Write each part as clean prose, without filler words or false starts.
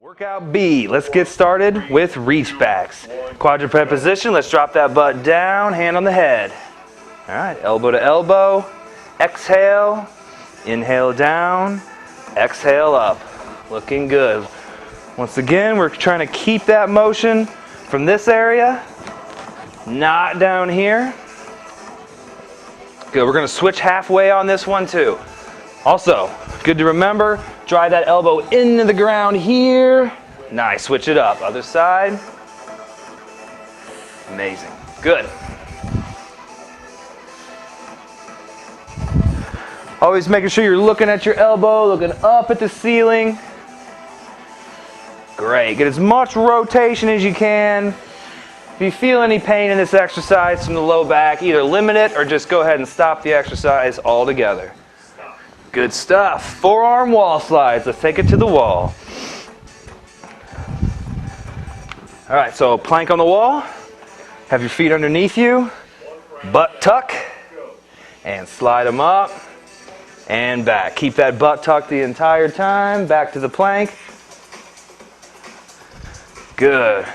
Workout B, let's get started with Reachbacks. Quadruped position, let's drop that butt down, hand on the head. All right, elbow to elbow, exhale, inhale down, exhale up. Looking good. Once again, we're trying to keep that motion from this area, not down here. Good, we're gonna switch halfway on this one too. Also, good to remember, drive that elbow into the ground here. Nice, switch it up. Other side. Amazing, good. Always making sure you're looking at your elbow, looking up at the ceiling. Great, get as much rotation as you can. If you feel any pain in this exercise from the low back, either limit it or just go ahead and stop the exercise altogether. Good stuff. Forearm wall slides. Let's take it to the wall. All right, so plank on the wall. Have your feet underneath you. Butt tuck. And slide them up and back. Keep that butt tucked the entire time. Back to the plank. Good.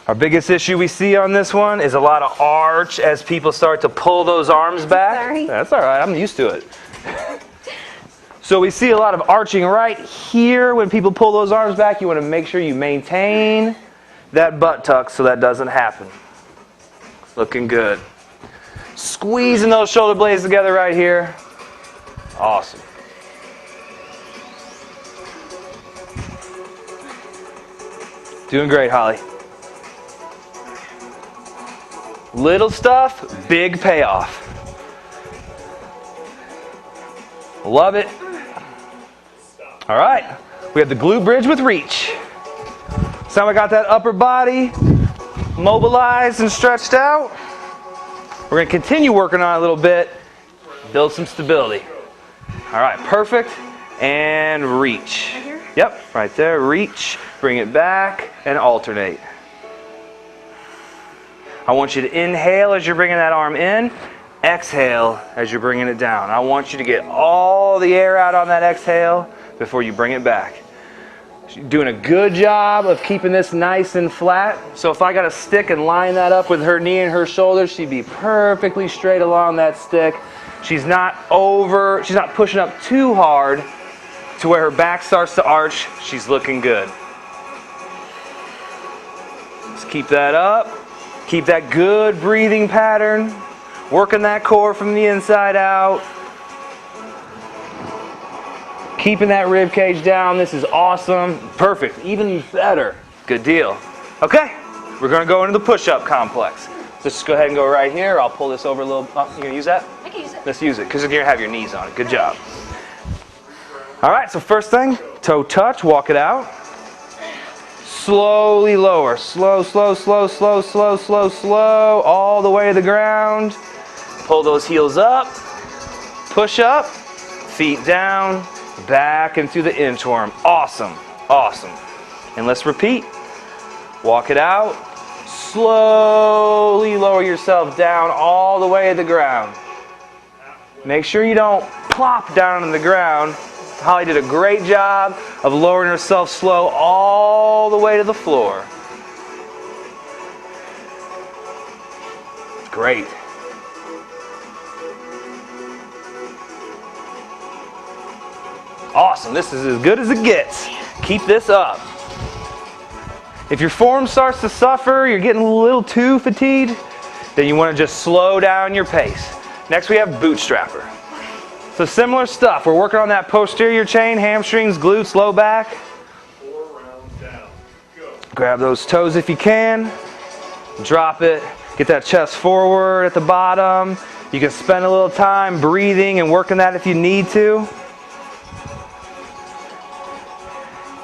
Our biggest issue we see on this one is a lot of arch as people start to pull those arms back. Sorry. That's all right. I'm used to it. So we see a lot of arching right here when people pull those arms back. You want to make sure you maintain that butt tuck so that doesn't happen. Looking good. Squeezing those shoulder blades together right here. Awesome. Doing great, Holly. Little stuff, big payoff. Love it. All right, we have the glute bridge with reach. So we got that upper body mobilized and stretched out. We're going to continue working on it a little bit, build some stability. All right, perfect. And reach. Right here? Yep, right there. Reach, bring it back, and alternate. I want you to inhale as you're bringing that arm in. Exhale as you're bringing it down. I want you to get all the air out on that exhale before you bring it back. You're doing a good job of keeping this nice and flat. So if I got a stick and line that up with her knee and her shoulder, she'd be perfectly straight along that stick. She's not pushing up too hard to where her back starts to arch. She's looking good. Let's keep that up. Keep that good breathing pattern. Working that core from the inside out. Keeping that rib cage down. This is awesome. Perfect. Even better. Good deal. Okay, we're going to go into the push-up complex. Let's just go ahead and go right here. I'll pull this over a little. Oh, you going to use that? I can use it. Let's use it because you're going to have your knees on it. Good job. All right, so first thing, toe touch. Walk it out. Slowly lower. Slow, slow, slow, slow, slow, slow, slow. All the way to the ground. Pull those heels up, push up, feet down, back into the inchworm. Awesome, awesome. And let's repeat. Walk it out. Slowly lower yourself down all the way to the ground. Make sure you don't plop down on the ground. Holly did a great job of lowering herself slow all the way to the floor. Great. Awesome, this is as good as it gets. Keep this up. If your form starts to suffer, you're getting a little too fatigued, then you want to just slow down your pace. Next we have Bootstrapper. So similar stuff. We're working on that posterior chain, hamstrings, glutes, low back. 4 rounds down. Go. Grab those toes if you can. Drop it. Get that chest forward at the bottom. You can spend a little time breathing and working that if you need to.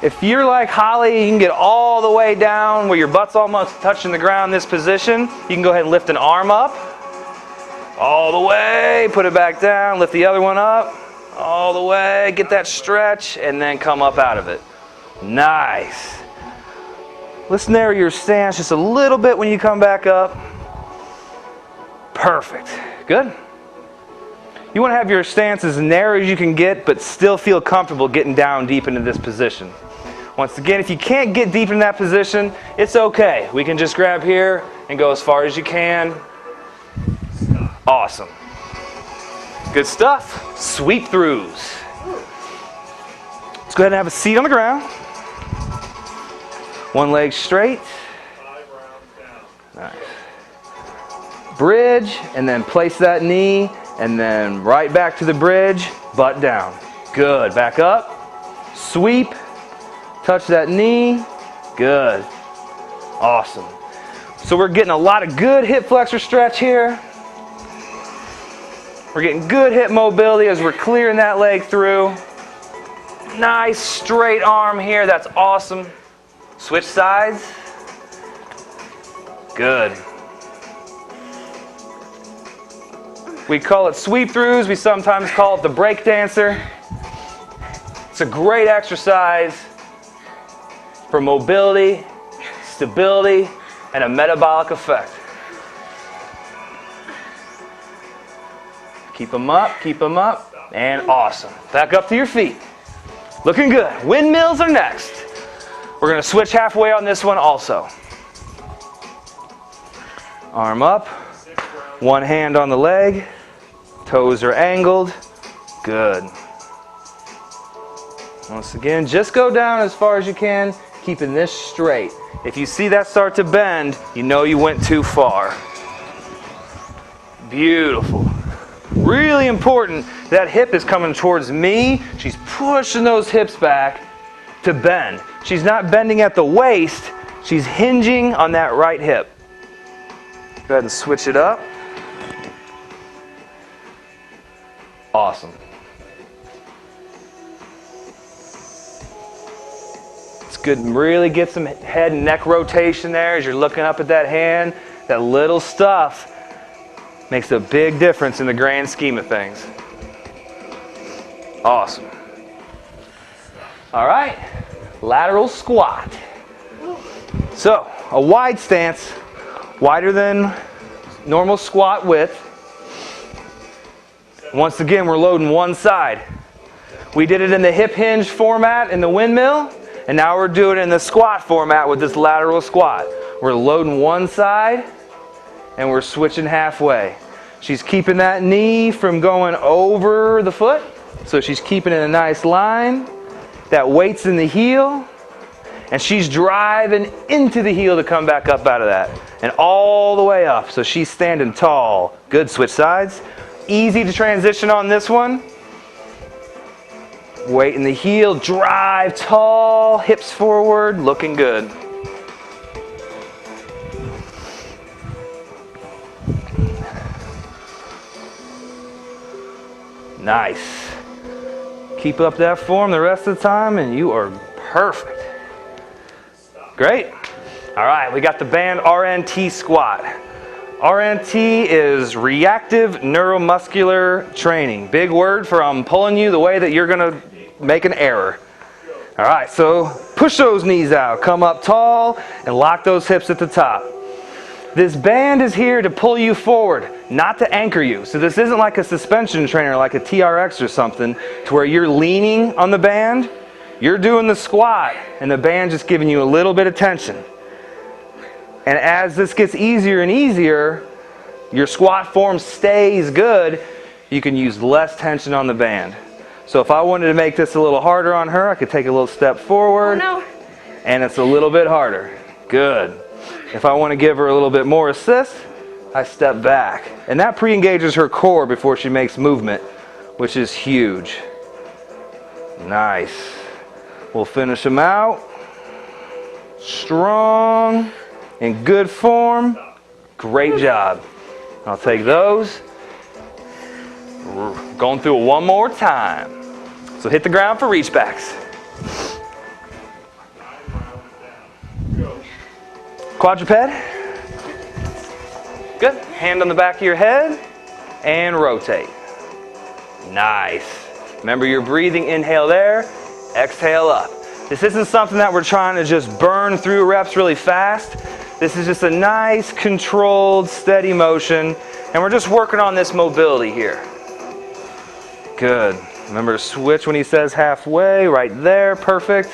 If you're like Holly, you can get all the way down where your butt's almost touching the ground in this position. You can go ahead and lift an arm up. All the way, put it back down, lift the other one up. All the way, get that stretch, and then come up out of it. Nice. Let's narrow your stance just a little bit when you come back up. Perfect. Good. You want to have your stance as narrow as you can get, but still feel comfortable getting down deep into this position. Once again, if you can't get deep in that position, it's okay. We can just grab here and go as far as you can. Awesome. Good stuff. Sweep throughs. Let's go ahead and have a seat on the ground. One leg straight. 5 rounds down. Nice. Bridge, and then place that knee, and then right back to the bridge, butt down. Good. Back up. Sweep. Touch that knee. Good. Awesome. So we're getting a lot of good hip flexor stretch here. We're getting good hip mobility as we're clearing that leg through. Nice straight arm here. That's awesome. Switch sides. Good. We call it sweep throughs. We sometimes call it the break dancer. It's a great exercise for mobility, stability, and a metabolic effect. Keep them up, and awesome. Back up to your feet. Looking good. Windmills are next. We're going to switch halfway on this one also. Arm up, one hand on the leg, toes are angled. Good. Once again, just go down as far as you can, keeping this straight. If you see that start to bend, you know you went too far. Beautiful. Really important, that hip is coming towards me. She's pushing those hips back to bend. She's not bending at the waist, she's hinging on that right hip. Go ahead and switch it up. Awesome. It's good, really get some head and neck rotation there as you're looking up at that hand. That little stuff makes a big difference in the grand scheme of things. Awesome. All right, lateral squat. So, a wide stance, wider than normal squat width. Once again, we're loading one side. We did it in the hip hinge format in the windmill, and now we're doing it in the squat format with this lateral squat. We're loading one side, and we're switching halfway. She's keeping that knee from going over the foot, so she's keeping it in a nice line. That weight's in the heel, and she's driving into the heel to come back up out of that, and all the way up, so she's standing tall. Good, switch sides. Easy to transition on this one. Weight in the heel, drive tall, hips forward, looking good. Nice. Keep up that form the rest of the time and you are perfect. Great. All right, we got the band RNT Squat. RNT is reactive neuromuscular training. Big word for I'm pulling you the way that you're going to make an error. All right, so push those knees out. Come up tall and lock those hips at the top. This band is here to pull you forward, not to anchor you. So this isn't like a suspension trainer like a TRX or something to where you're leaning on the band. You're doing the squat and the band's just giving you a little bit of tension. And as this gets easier and easier, your squat form stays good, you can use less tension on the band. So if I wanted to make this a little harder on her, I could take a little step forward, and it's a little bit harder. Good. If I want to give her a little bit more assist, I step back. And that pre-engages her core before she makes movement, which is huge. Nice. We'll finish them out. Strong. In good form. Great job. I'll take those. We're going through it one more time. So hit the ground for reachbacks. Quadruped. Good. Hand on the back of your head and rotate. Nice. Remember your breathing, inhale there, exhale up. This isn't something that we're trying to just burn through reps really fast. This is just a nice, controlled, steady motion, and we're just working on this mobility here. Good. Remember to switch when he says halfway, right there, perfect.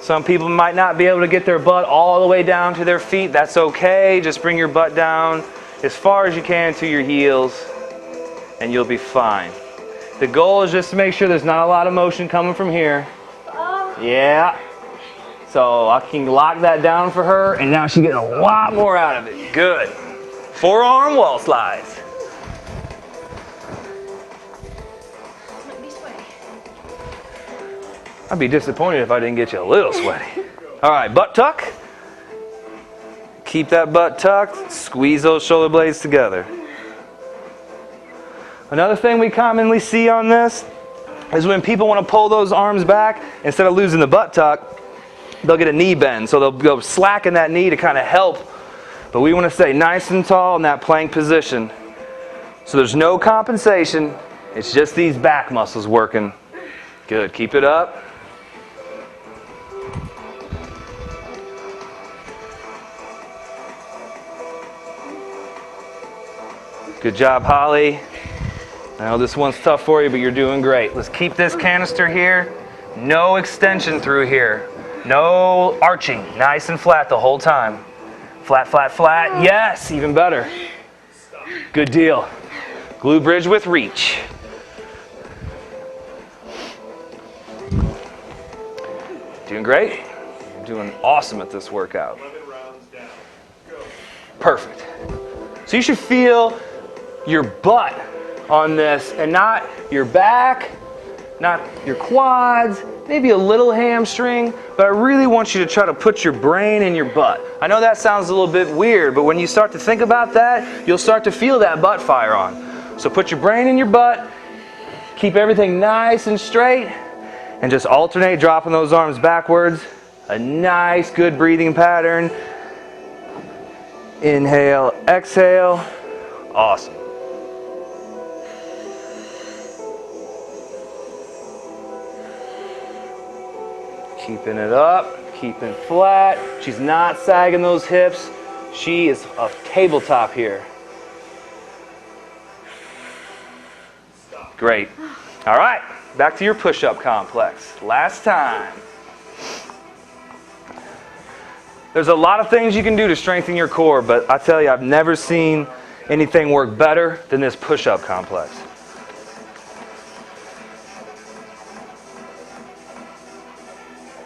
Some people might not be able to get their butt all the way down to their feet. That's okay. Just bring your butt down as far as you can to your heels, and you'll be fine. The goal is just to make sure there's not a lot of motion coming from here. Yeah. So I can lock that down for her, and now she's getting a lot more out of it. Good. Forearm wall slides. I'd be disappointed if I didn't get you a little sweaty. All right, butt tuck. Keep that butt tucked. Squeeze those shoulder blades together. Another thing we commonly see on this is when people want to pull those arms back, instead of losing the butt tuck, they'll get a knee bend. So they'll go slacken that knee to kind of help. But we want to stay nice and tall in that plank position. So there's no compensation. It's just these back muscles working. Good. Keep it up. Good job, Holly. I know this one's tough for you, but you're doing great. Let's keep this canister here. No extension through here. No arching. Nice and flat the whole time. Flat, flat, flat. Yes, even better. Good deal. Glute bridge with reach. Doing great. You're doing awesome at this workout. Perfect. So you should feel your butt on this and not your back, not your quads, maybe a little hamstring, but I really want you to try to put your brain in your butt. I know that sounds a little bit weird, but when you start to think about that, you'll start to feel that butt fire on. So put your brain in your butt, keep everything nice and straight, and just alternate dropping those arms backwards. A nice, good breathing pattern. Inhale, exhale. Awesome. Keeping it up, keeping it flat. She's not sagging those hips. She is a tabletop here. Great. All right, back to your push-up complex. Last time. There's a lot of things you can do to strengthen your core, but I tell you, I've never seen anything work better than this push-up complex.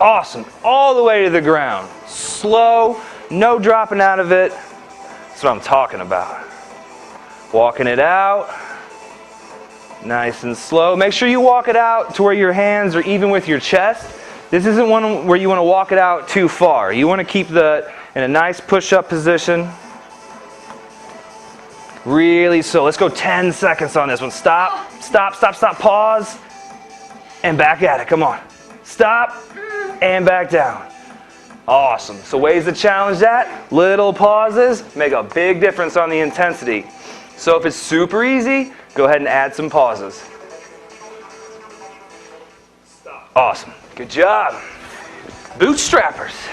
Awesome. All the way to the ground. Slow, no dropping out of it. That's what I'm talking about. Walking it out. Nice and slow. Make sure you walk it out to where your hands are even with your chest. This isn't one where you want to walk it out too far. You want to keep that in a nice push-up position. Really slow. Let's go 10 seconds on this one. Stop, stop, stop, stop. Pause. And back at it. Come on. Stop. And back down. Awesome. So ways to challenge that. Little pauses make a big difference on the intensity. So if it's super easy, go ahead and add some pauses. Awesome. Good job. Bootstrappers.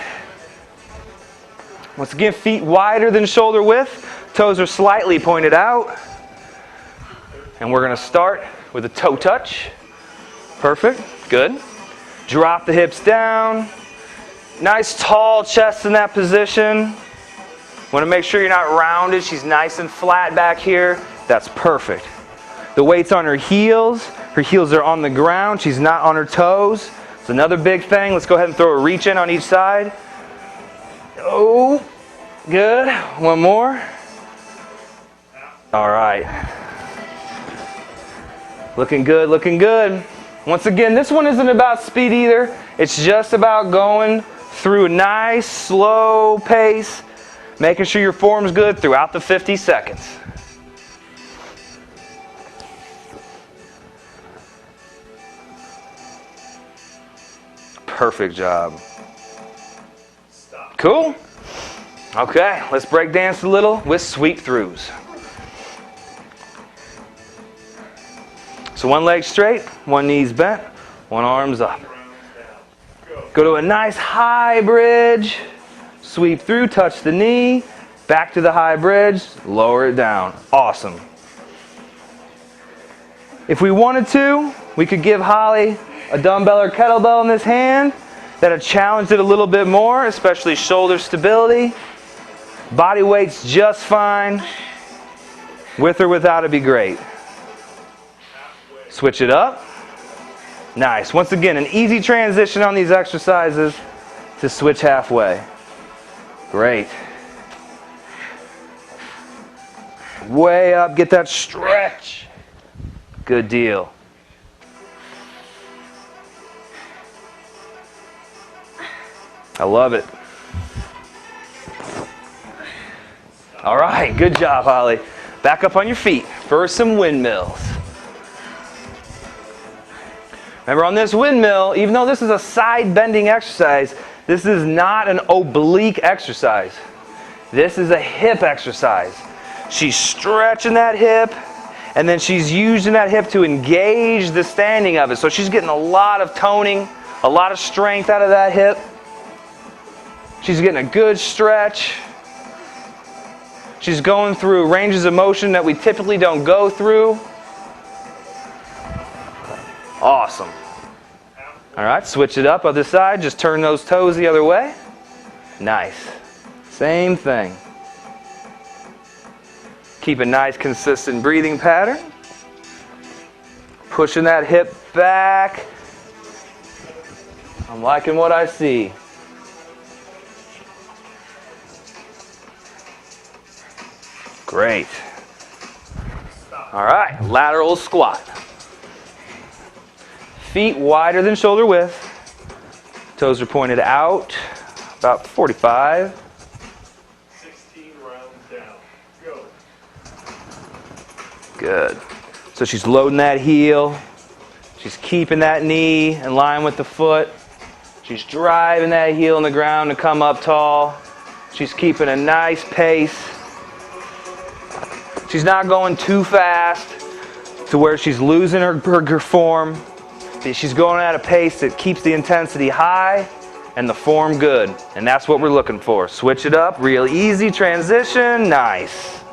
Once again, feet wider than shoulder width. Toes are slightly pointed out. And we're going to start with a toe touch. Perfect. Good. Drop the hips down. Nice tall chest in that position. Want to make sure you're not rounded. She's nice and flat back here. That's perfect. The weight's on her heels. Her heels are on the ground. She's not on her toes. It's another big thing. Let's go ahead and throw a reach in on each side. Oh, good. One more. All right. Looking good, looking good. Once again, this one isn't about speed either. It's just about going through a nice, slow pace, making sure your form's good throughout the 50 seconds. Perfect job. Cool? Okay, let's break dance a little with sweep throughs. So one leg straight, one knee's bent, one arm's up. Go to a nice high bridge, sweep through, touch the knee, back to the high bridge, lower it down. Awesome. If we wanted to, we could give Holly a dumbbell or kettlebell in this hand. that have challenged it a little bit more, especially shoulder stability. Body weight's just fine. With or without it'd be great. Switch it up. Nice. Once again, an easy transition on these exercises to switch halfway. Great. Way up, get that stretch. Good deal. I love it. All right, good job, Holly. Back up on your feet for some windmills. Remember, on this windmill, even though this is a side bending exercise, this is not an oblique exercise. This is a hip exercise. She's stretching that hip, and then she's using that hip to engage the standing of it. So she's getting a lot of toning, a lot of strength out of that hip. She's getting a good stretch. She's going through ranges of motion that we typically don't go through. Awesome. All right, switch it up, other side. Just turn those toes the other way. Nice. Same thing. Keep a nice, consistent breathing pattern. Pushing that hip back. I'm liking what I see. Great. All right, lateral squat. Feet wider than shoulder width. Toes are pointed out, about 45. 16 rounds down. Go. Good. So she's loading that heel. She's keeping that knee in line with the foot. She's driving that heel in the ground to come up tall. She's keeping a nice pace. She's not going too fast to where she's losing her form. She's going at a pace that keeps the intensity high and the form good. And that's what we're looking for. Switch it up, real easy transition, nice.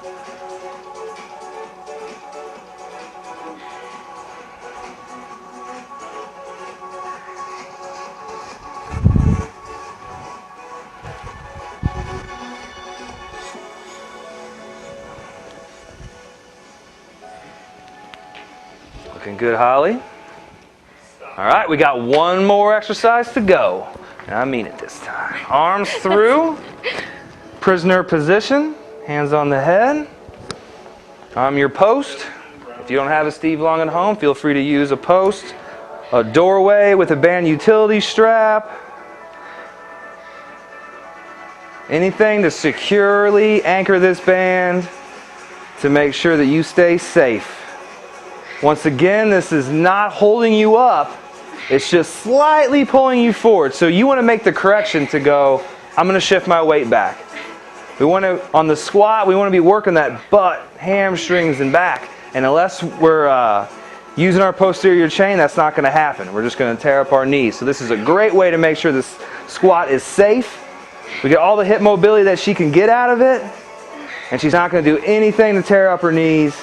Looking good, Holly. All right, we got one more exercise to go. And I mean it this time. Arms through, prisoner position, hands on the head. I'm your post. If you don't have a Steve Long at home, feel free to use a post, a doorway with a band utility strap. Anything to securely anchor this band to make sure that you stay safe. Once again, this is not holding you up. It's just slightly pulling you forward. So you want to make the correction to go, I'm going to shift my weight back. We want to, on the squat, we want to be working that butt, hamstrings, and back. And unless we're using our posterior chain, that's not going to happen. We're just going to tear up our knees. So this is a great way to make sure this squat is safe. We get all the hip mobility that she can get out of it. And she's not going to do anything to tear up her knees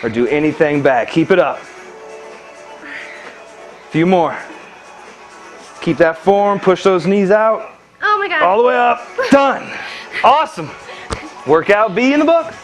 or do anything back. Keep it up. Few more. Keep that form. Push those knees out. Oh my God. All the way up. Done. Awesome. Workout B in the books.